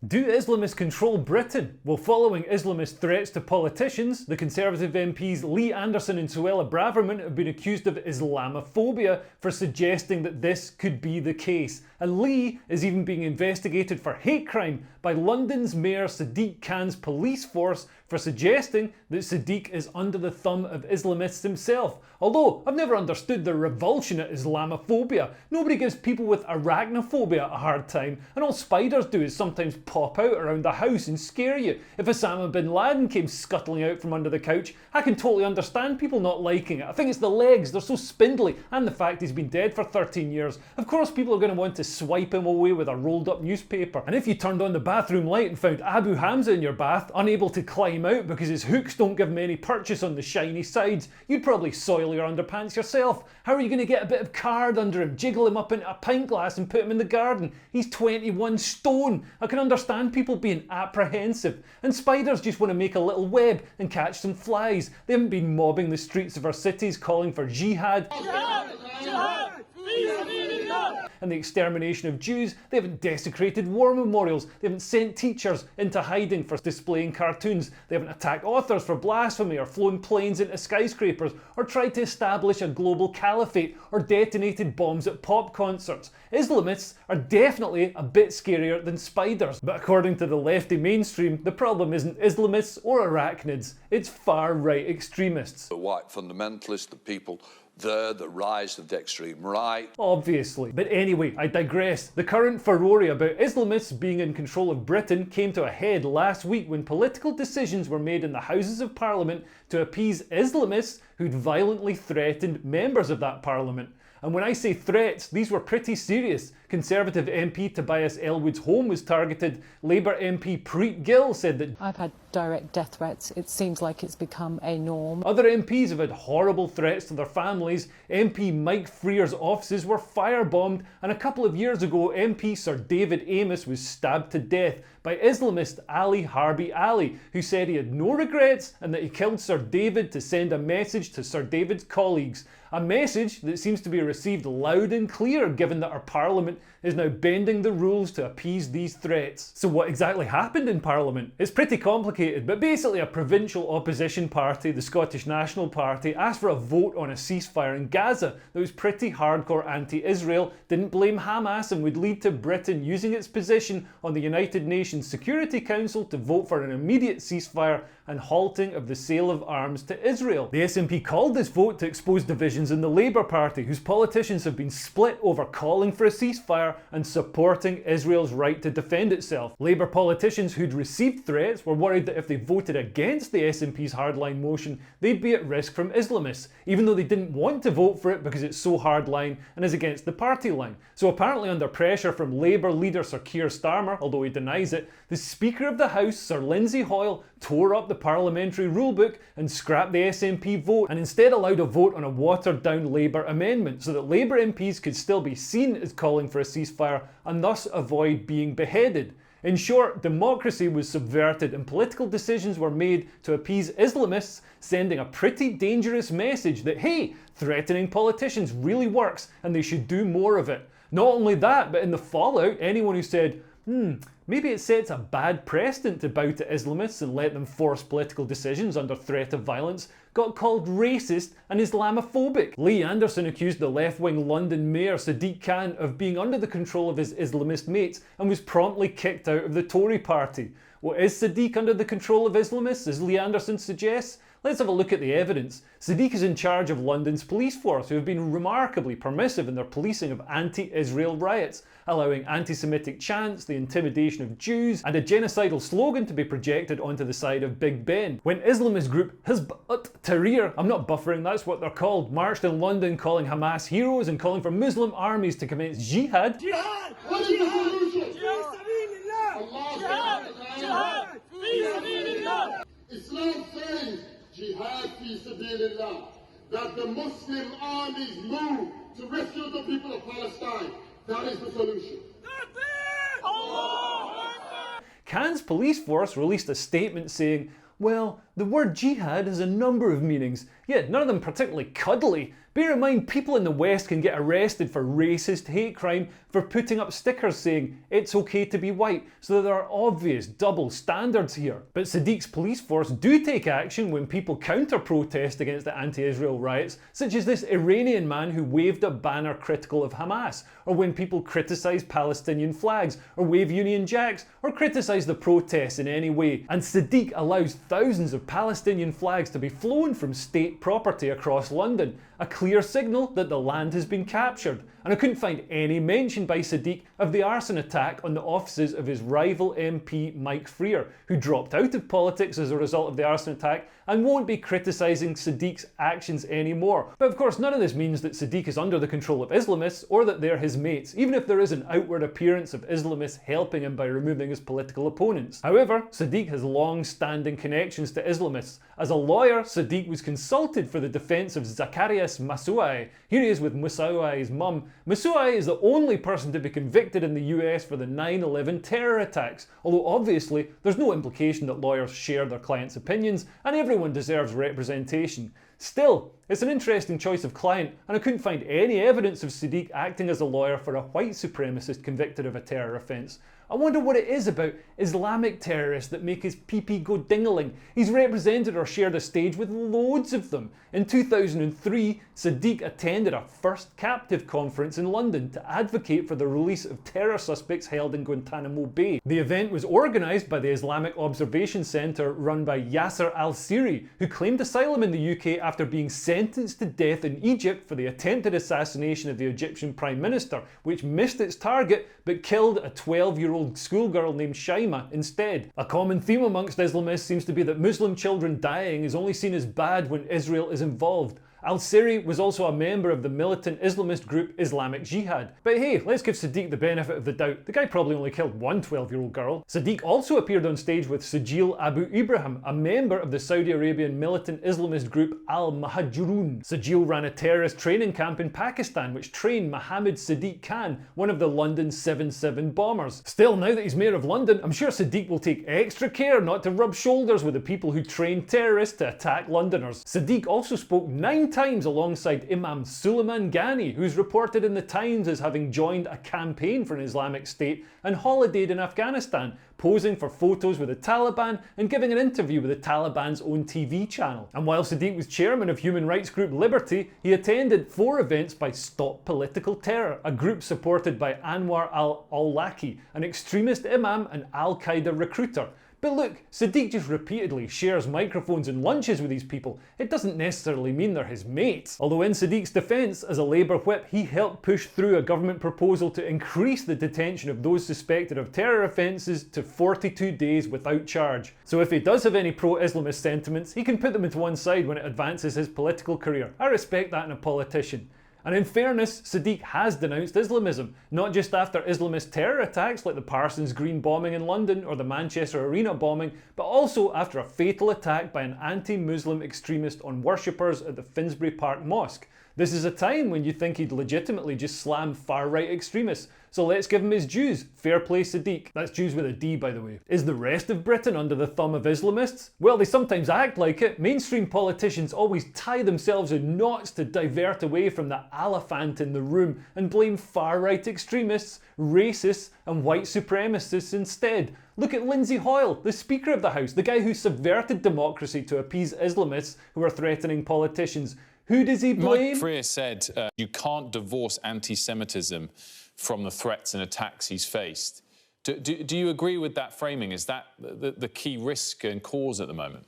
Do Islamists control Britain? Well, following Islamist threats to politicians, the Conservative MPs Lee Anderson and Suella Braverman have been accused of Islamophobia for suggesting that this could be the case. And Lee is even being investigated for hate crime by London's Mayor Sadiq Khan's police force for suggesting that Sadiq is under the thumb of Islamists himself. Although, I've never understood their revulsion at Islamophobia. Nobody gives people with arachnophobia a hard time, and all spiders do is sometimes pop out around the house and scare you. If Osama bin Laden came scuttling out from under the couch, I can totally understand people not liking it. I think it's the legs, they're so spindly, and the fact he's been dead for 13 years. Of course people are going to want to swipe him away with a rolled up newspaper. And if you turned on the bathroom light and found Abu Hamza in your bath, unable to climb out because his hooks don't give him any purchase on the shiny sides, you'd probably soil your underpants yourself. How are you going to get a bit of card under him, jiggle him up into a pint glass and put him in the garden? He's 21 stone. I can understand people being apprehensive. And spiders just want to make a little web and catch some flies. They haven't been mobbing the streets of our cities calling for jihad. And the extermination of Jews. They haven't desecrated war memorials. They haven't sent teachers into hiding for displaying cartoons. They haven't attacked authors for blasphemy or flown planes into skyscrapers or tried to establish a global caliphate or detonated bombs at pop concerts. Islamists are definitely a bit scarier than spiders. But according to the lefty mainstream, the problem isn't Islamists or arachnids, it's far-right extremists. The white fundamentalists, the people the rise of the extreme right. Obviously. But anyway, I digress. The current furore about Islamists being in control of Britain came to a head last week when political decisions were made in the Houses of Parliament to appease Islamists who'd violently threatened members of that Parliament. And when I say threats, these were pretty serious. Conservative MP Tobias Ellwood's home was targeted. Labour MP Preet Gill said that I've had direct death threats. It seems like it's become a norm. Other MPs have had horrible threats to their families. MP Mike Freer's offices were firebombed, and a couple of years ago MP Sir David Amess was stabbed to death by Islamist Ali Harbi Ali, who said he had no regrets and that he killed Sir David to send a message to Sir David's colleagues. A message that seems to be received loud and clear given that our Parliament is now bending the rules to appease these threats. So what exactly happened in Parliament? It's pretty complicated, but basically a provincial opposition party, the Scottish National Party, asked for a vote on a ceasefire in Gaza that was pretty hardcore anti-Israel, didn't blame Hamas, and would lead to Britain using its position on the United Nations Security Council to vote for an immediate ceasefire and halting of the sale of arms to Israel. The SNP called this vote to expose divisions in the Labour Party, whose politicians have been split over calling for a ceasefire and supporting Israel's right to defend itself. Labour politicians who'd received threats were worried that if they voted against the SNP's hardline motion, they'd be at risk from Islamists, even though they didn't want to vote for it because it's so hardline and is against the party line. So apparently under pressure from Labour leader Sir Keir Starmer, although he denies it, the Speaker of the House, Sir Lindsay Hoyle, tore up the parliamentary rulebook and scrapped the SNP vote and instead allowed a vote on a watered down Labour amendment so that Labour MPs could still be seen as calling for a ceasefire and thus avoid being beheaded. In short, democracy was subverted and political decisions were made to appease Islamists, sending a pretty dangerous message that, hey, threatening politicians really works and they should do more of it. Not only that, but in the fallout, anyone who said, maybe it sets a bad precedent to bow to Islamists and let them force political decisions under threat of violence, got called racist and Islamophobic. Lee Anderson accused the left-wing London Mayor Sadiq Khan of being under the control of his Islamist mates and was promptly kicked out of the Tory party. Well, is Sadiq under the control of Islamists, as Lee Anderson suggests? Let's have a look at the evidence. Sadiq is in charge of London's police force, who have been remarkably permissive in their policing of anti-Israel riots, allowing anti-Semitic chants, the intimidation of Jews, and a genocidal slogan to be projected onto the side of Big Ben. When Islamist group Hizb ut-Tahrir, I'm not buffering, that's what they're called, marched in London calling Hamas heroes and calling for Muslim armies to commence jihad. Jihad! What is the solution? Jihad! Jihad! Jihad! Islam says jihad fi sabilillah, that the Muslim armies move to rescue the people of Palestine. That is the solution. Takbir! Khan's police force released a statement saying, well, The word jihad has a number of meanings, yet none of them particularly cuddly. Bear in mind, people in the West can get arrested for racist hate crime for putting up stickers saying it's okay to be white, so there are obvious double standards here. But Sadiq's police force do take action when people counter-protest against the anti-Israel riots, such as this Iranian man who waved a banner critical of Hamas, or when people criticise Palestinian flags, or wave Union Jacks, or criticise the protests in any way. And Sadiq allows thousands of Palestinian flags to be flown from state property across London, a clear signal that the land has been captured. And I couldn't find any mention by Sadiq of the arson attack on the offices of his rival MP Mike Freer, who dropped out of politics as a result of the arson attack and won't be criticising Sadiq's actions anymore. But of course, none of this means that Sadiq is under the control of Islamists or that they're his mates, even if there is an outward appearance of Islamists helping him by removing his political opponents. However, Sadiq has long-standing connections to Islamists. As a lawyer, Sadiq was consulted for the defence of Zacarias Masouai. Here he is with Masouai's mum. Masouai is the only person to be convicted in the US for the 9/11 terror attacks, although obviously there's no implication that lawyers share their clients' opinions and everyone deserves representation. Still, it's an interesting choice of client, and I couldn't find any evidence of Sadiq acting as a lawyer for a white supremacist convicted of a terror offence. I wonder what it is about Islamic terrorists that make his pee-pee go ding-a-ling. He's represented or shared a stage with loads of them. In 2003, Sadiq attended a first captive conference in London to advocate for the release of terror suspects held in Guantanamo Bay. The event was organised by the Islamic Observation Centre run by Yasser al-Siri, who claimed asylum in the UK after being sentenced to death in Egypt for the attempted assassination of the Egyptian Prime Minister, which missed its target but killed a 12-year-old schoolgirl named Shaima instead. A common theme amongst Islamists seems to be that Muslim children dying is only seen as bad when Israel is involved. Al-Siri was also a member of the militant Islamist group Islamic Jihad. But hey, let's give Sadiq the benefit of the doubt. The guy probably only killed one 12-year-old girl. Sadiq also appeared on stage with Sajil Abu Ibrahim, a member of the Saudi Arabian militant Islamist group Al-Mahajirun. Sajil ran a terrorist training camp in Pakistan which trained Mohammed Sadiq Khan, one of the London 7/7 bombers. Still, now that he's mayor of London, I'm sure Sadiq will take extra care not to rub shoulders with the people who train terrorists to attack Londoners. Sadiq also spoke 9 times alongside Imam Suleiman Ghani, who's reported in the Times as having joined a campaign for an Islamic State and holidayed in Afghanistan, posing for photos with the Taliban and giving an interview with the Taliban's own TV channel. And while Sadiq was chairman of human rights group Liberty, he attended 4 events by Stop Political Terror, a group supported by Anwar al-Awlaki, an extremist imam and al-Qaeda recruiter. But look, Sadiq just repeatedly shares microphones and lunches with these people. It doesn't necessarily mean they're his mates. Although in Sadiq's defence, as a Labour whip, he helped push through a government proposal to increase the detention of those suspected of terror offences to 42 days without charge. So if he does have any pro-Islamist sentiments, he can put them into one side when it advances his political career. I respect that in a politician. And in fairness, Sadiq has denounced Islamism, not just after Islamist terror attacks like the Parsons Green bombing in London or the Manchester Arena bombing, but also after a fatal attack by an anti-Muslim extremist on worshippers at the Finsbury Park Mosque. This is a time when you think he'd legitimately just slam far-right extremists, so let's give him his dues. Fair play Sadiq. That's Jews with a D, by the way. Is the rest of Britain under the thumb of Islamists? Well, they sometimes act like it. Mainstream politicians always tie themselves in knots to divert away from the elephant in the room and blame far-right extremists, racists and white supremacists instead. Look at Lindsay Hoyle, the Speaker of the House, the guy who subverted democracy to appease Islamists who are threatening politicians. Who does he blame? Mike Freer said you can't divorce anti-Semitism from the threats and attacks he's faced. Do you agree with that framing? Is that the key risk and cause at the moment?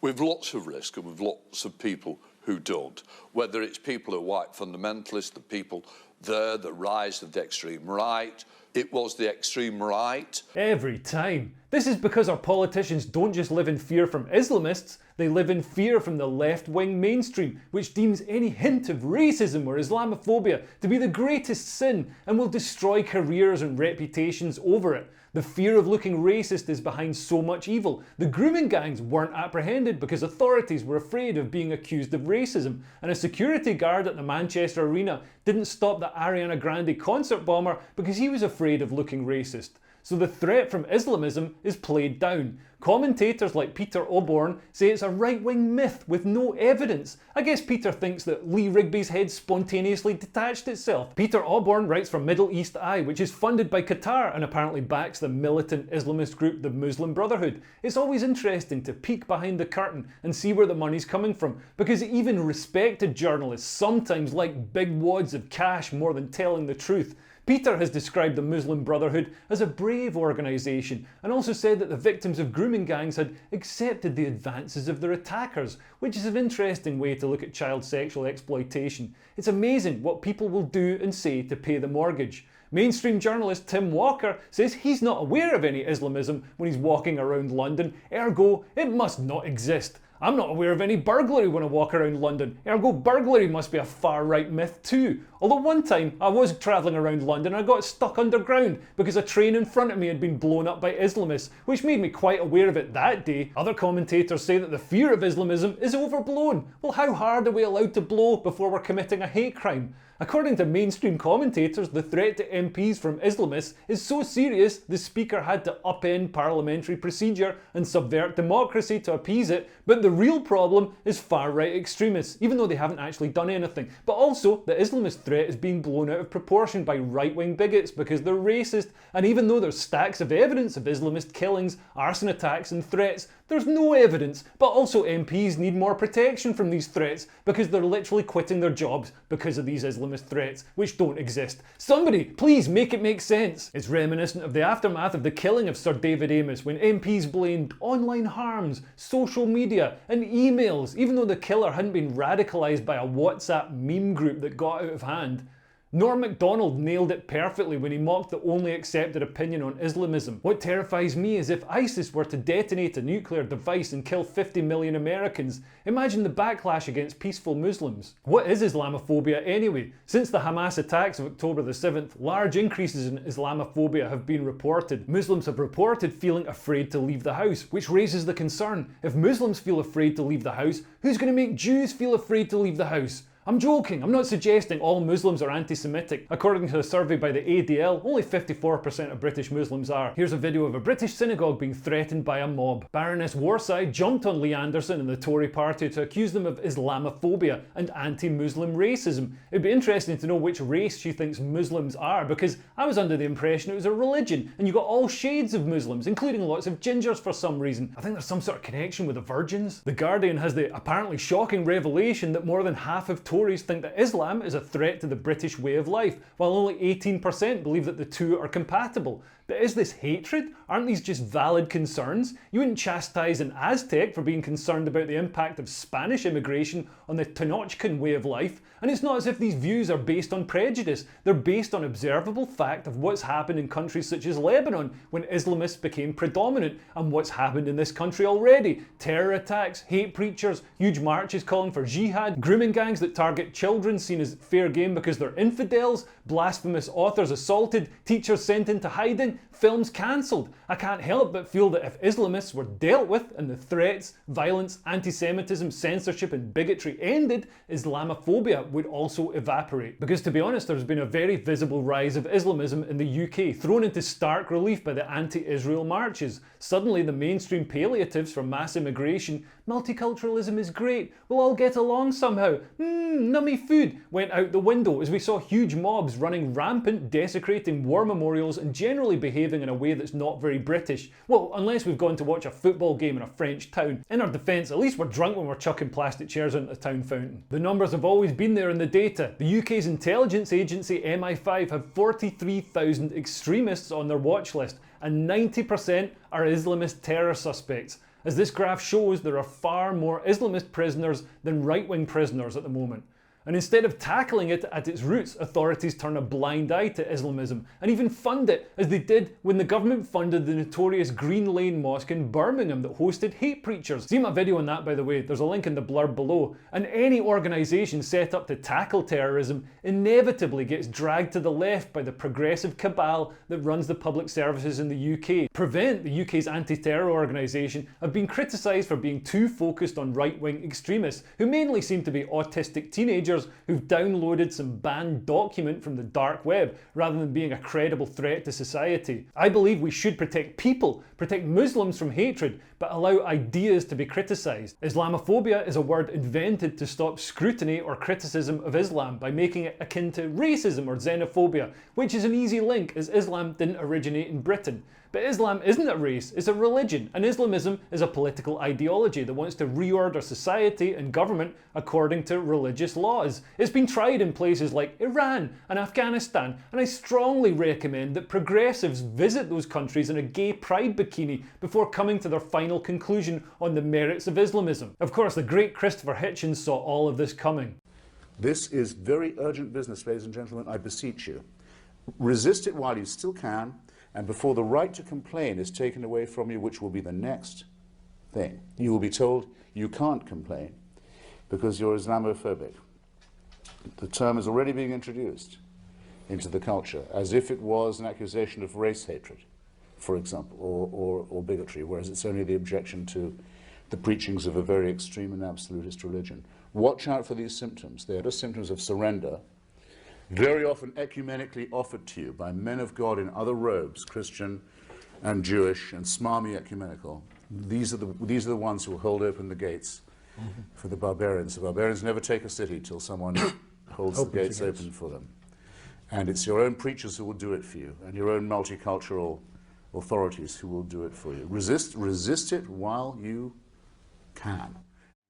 We've lots of risk and we've lots of people who don't. Whether it's people who are white fundamentalists, the people there, the rise of the extreme right. It was the extreme right. Every time. This is because our politicians don't just live in fear from Islamists, they live in fear from the left-wing mainstream, which deems any hint of racism or Islamophobia to be the greatest sin and will destroy careers and reputations over it. The fear of looking racist is behind so much evil. The grooming gangs weren't apprehended because authorities were afraid of being accused of racism, and a security guard at the Manchester Arena didn't stop the Ariana Grande concert bomber because he was afraid of looking racist. so the threat from Islamism is played down. Commentators like Peter Oborne say it's a right-wing myth with no evidence. I guess Peter thinks that Lee Rigby's head spontaneously detached itself. Peter Oborne writes for Middle East Eye, which is funded by Qatar and apparently backs the militant Islamist group the Muslim Brotherhood. It's always interesting to peek behind the curtain and see where the money's coming from, because even respected journalists sometimes like big wads of cash more than telling the truth. Peter has described the Muslim Brotherhood as a brave organisation and also said that the victims of grooming gangs had accepted the advances of their attackers, which is an interesting way to look at child sexual exploitation. It's amazing what people will do and say to pay the mortgage. Mainstream journalist Tim Walker says he's not aware of any Islamism when he's walking around London, ergo it must not exist. I'm not aware of any burglary when I walk around London, ergo burglary must be a far-right myth too. Although one time I was travelling around London and I got stuck underground because a train in front of me had been blown up by Islamists, which made me quite aware of it that day. Other commentators say that the fear of Islamism is overblown. Well, how hard are we allowed to blow before we're committing a hate crime? According to mainstream commentators, the threat to MPs from Islamists is so serious the Speaker had to upend parliamentary procedure and subvert democracy to appease it, but the real problem is far-right extremists, even though they haven't actually done anything. But also, the Islamist threat is being blown out of proportion by right-wing bigots because they're racist, and even though there's stacks of evidence of Islamist killings, arson attacks and threats, there's no evidence. But also MPs need more protection from these threats because they're literally quitting their jobs because of these Islamist threats, which don't exist. Somebody, please make it make sense. It's reminiscent of the aftermath of the killing of Sir David Amess when MPs blamed online harms, social media and emails, even though the killer hadn't been radicalised by a WhatsApp meme group that got out of hand. Norm MacDonald nailed it perfectly when he mocked the only accepted opinion on Islamism. What terrifies me is if ISIS were to detonate a nuclear device and kill 50 million Americans, imagine the backlash against peaceful Muslims. What is Islamophobia anyway? Since the Hamas attacks of October the 7th, large increases in Islamophobia have been reported. Muslims have reported feeling afraid to leave the house, which raises the concern. If Muslims feel afraid to leave the house, who's going to make Jews feel afraid to leave the house? I'm joking, I'm not suggesting all Muslims are anti-Semitic. According to a survey by the ADL, only 54% of British Muslims are. Here's a video of a British synagogue being threatened by a mob. Baroness Warside jumped on Lee Anderson and the Tory party to accuse them of Islamophobia and anti-Muslim racism. It'd be interesting to know which race she thinks Muslims are, because I was under the impression it was a religion, and you got all shades of Muslims, including lots of gingers for some reason. I think there's some sort of connection with the virgins. The Guardian has the apparently shocking revelation that more than half of Tories think that Islam is a threat to the British way of life, while only 18% believe that the two are compatible. But is this hatred? Aren't these just valid concerns? You wouldn't chastise an Aztec for being concerned about the impact of Spanish immigration on the Tenochtitlan way of life. And it's not as if these views are based on prejudice. They're based on observable fact of what's happened in countries such as Lebanon when Islamists became predominant, and what's happened in this country already. Terror attacks, hate preachers, huge marches calling for jihad, grooming gangs that target children seen as fair game because they're infidels, blasphemous authors assaulted, teachers sent into hiding, films cancelled. I can't help but feel that if Islamists were dealt with and the threats, violence, anti-Semitism, censorship and bigotry ended, Islamophobia would also evaporate. Because to be honest, there's been a very visible rise of Islamism in the UK, thrown into stark relief by the anti-Israel marches. Suddenly the mainstream palliatives for mass immigration, multiculturalism is great, we'll all get along somehow, nummy food, went out the window as we saw huge mobs running rampant, desecrating war memorials and generally behaving in a way that's not very British. Well, unless we've gone to watch a football game in a French town. In our defence, at least we're drunk when we're chucking plastic chairs into the town fountain. The numbers have always been there in the data. The UK's intelligence agency MI5 have 43,000 extremists on their watch list, and 90% are Islamist terror suspects. As this graph shows, there are far more Islamist prisoners than right-wing prisoners at the moment. And instead of tackling it at its roots, authorities turn a blind eye to Islamism and even fund it, as they did when the government funded the notorious Green Lane Mosque in Birmingham that hosted hate preachers. See my video on that, by the way, there's a link in the blurb below. And any organisation set up to tackle terrorism inevitably gets dragged to the left by the progressive cabal that runs the public services in the UK. Prevent, the UK's anti-terror organisation, have been criticised for being too focused on right-wing extremists, who mainly seem to be autistic teenagers teenagers who've downloaded some banned document from the dark web rather than being a credible threat to society. I believe we should protect people, protect Muslims from hatred, but allow ideas to be criticised. Islamophobia is a word invented to stop scrutiny or criticism of Islam by making it akin to racism or xenophobia, which is an easy link as Islam didn't originate in Britain. But Islam isn't a race, it's a religion, and Islamism is a political ideology that wants to reorder society and government according to religious laws. It's been tried in places like Iran and Afghanistan, and I strongly recommend that progressives visit those countries in a gay pride bikini before coming to their final conclusion on the merits of Islamism. Of course, the great Christopher Hitchens saw all of this coming. This is very urgent business, ladies and gentlemen, I beseech you. Resist it while you still can, and before the right to complain is taken away from you, which will be the next thing. You will be told you can't complain because you're Islamophobic. The term is already being introduced into the culture as if it was an accusation of race hatred, for example, or bigotry, whereas it's only the objection to the preachings of a very extreme and absolutist religion. Watch out for these symptoms. They are just symptoms of surrender, very often ecumenically offered to you by men of God in other robes, Christian and Jewish and smarmy ecumenical. These are the ones who will hold open the gates for the barbarians. The barbarians never take a city till someone holds the gates open for them. And it's your own preachers who will do it for you, and your own multicultural authorities who will do it for you. Resist it while you can.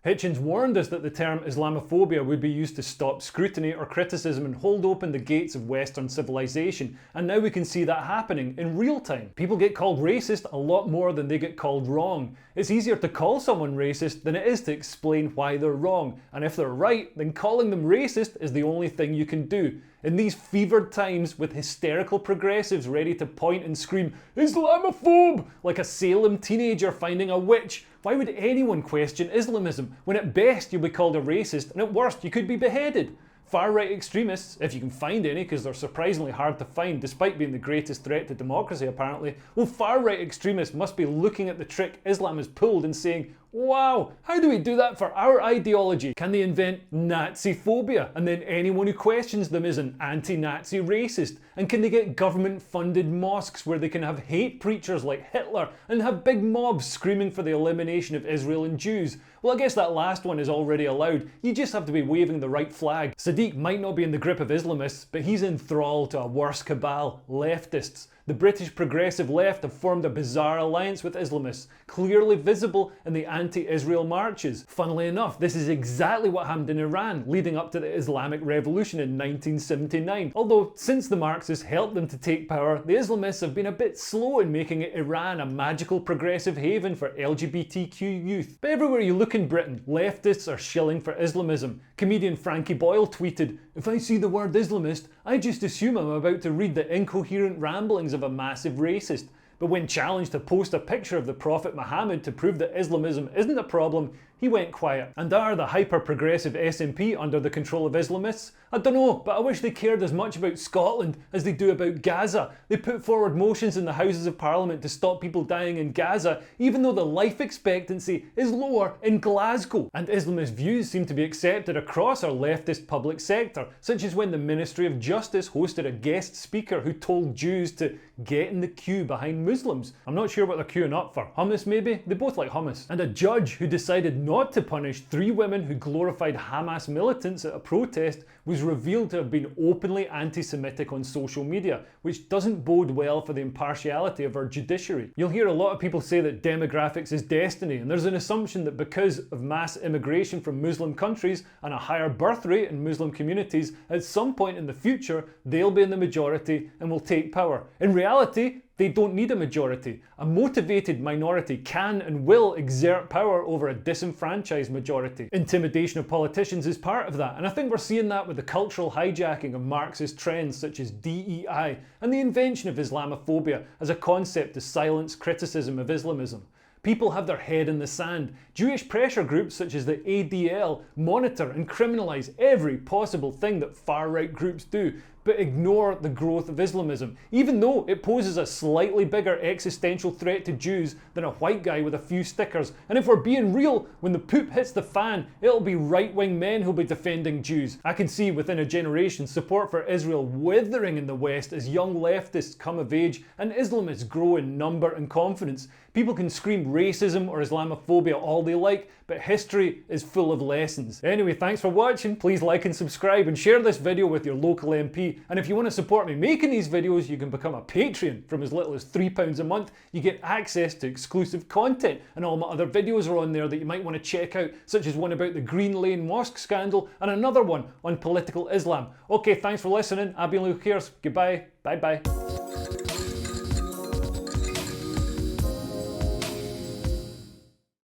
Hitchens warned us that the term Islamophobia would be used to stop scrutiny or criticism and hold open the gates of Western civilization, and now we can see that happening in real time. People get called racist a lot more than they get called wrong. It's easier to call someone racist than it is to explain why they're wrong, and if they're right, then calling them racist is the only thing you can do. In these fevered times, with hysterical progressives ready to point and scream, "Islamophobe!" like a Salem teenager finding a witch, why would anyone question Islamism when at best you'll be called a racist and at worst you could be beheaded? Far-right extremists, if you can find any, because they're surprisingly hard to find despite being the greatest threat to democracy apparently, well, far-right extremists must be looking at the trick Islam has pulled and saying, wow, how do we do that for our ideology? Can they invent Nazi phobia and then anyone who questions them is an anti-Nazi racist? And can they get government-funded mosques where they can have hate preachers like Hitler and have big mobs screaming for the elimination of Israel and Jews? Well, I guess that last one is already allowed. You just have to be waving the right flag. Sadiq might not be in the grip of Islamists, but he's in thrall to a worse cabal, leftists. The British progressive left have formed a bizarre alliance with Islamists, clearly visible in the anti-Israel marches. Funnily enough, this is exactly what happened in Iran leading up to the Islamic Revolution in 1979. Although, since the Marxists helped them to take power, the Islamists have been a bit slow in making Iran a magical progressive haven for LGBTQ youth. But everywhere you look in Britain, leftists are shilling for Islamism. Comedian Frankie Boyle tweeted, "If I see the word Islamist, I just assume I'm about to read the incoherent ramblings of a massive racist." But when challenged to post a picture of the Prophet Muhammad to prove that Islamism isn't a problem, he went quiet. And are the hyper-progressive SNP under the control of Islamists? I don't know, but I wish they cared as much about Scotland as they do about Gaza. They put forward motions in the Houses of Parliament to stop people dying in Gaza, even though the life expectancy is lower in Glasgow. And Islamist views seem to be accepted across our leftist public sector, such as when the Ministry of Justice hosted a guest speaker who told Jews to get in the queue behind Muslims. I'm not sure what they're queuing up for. Hummus maybe? They both like hummus. And a judge who decided not to punish 3 women who glorified Hamas militants at a protest was revealed to have been openly anti-Semitic on social media, which doesn't bode well for the impartiality of our judiciary. You'll hear a lot of people say that demographics is destiny, and there's an assumption that because of mass immigration from Muslim countries and a higher birth rate in Muslim communities, at some point in the future, they'll be in the majority and will take power. In reality, they don't need a majority. A motivated minority can and will exert power over a disenfranchised majority. Intimidation of politicians is part of that, and I think we're seeing that with the cultural hijacking of Marxist trends such as DEI and the invention of Islamophobia as a concept to silence criticism of Islamism. People have their head in the sand. Jewish pressure groups such as the ADL monitor and criminalise every possible thing that far-right groups do. but ignore the growth of Islamism, even though it poses a slightly bigger existential threat to Jews than a white guy with a few stickers. And if we're being real, when the poop hits the fan, it'll be right-wing men who'll be defending Jews. I can see within a generation support for Israel withering in the West as young leftists come of age and Islamists grow in number and confidence. People can scream racism or Islamophobia all they like, but history is full of lessons. Anyway, thanks for watching. Please like and subscribe and share this video with your local MP. And if you want to support me making these videos, you can become a Patreon. From as little as £3 a month, you get access to exclusive content, and all my other videos are on there that you might want to check out, such as one about the Green Lane Mosque scandal and another one on political Islam. Okay, thanks for listening. I've been Luke Kears. Goodbye. Bye bye.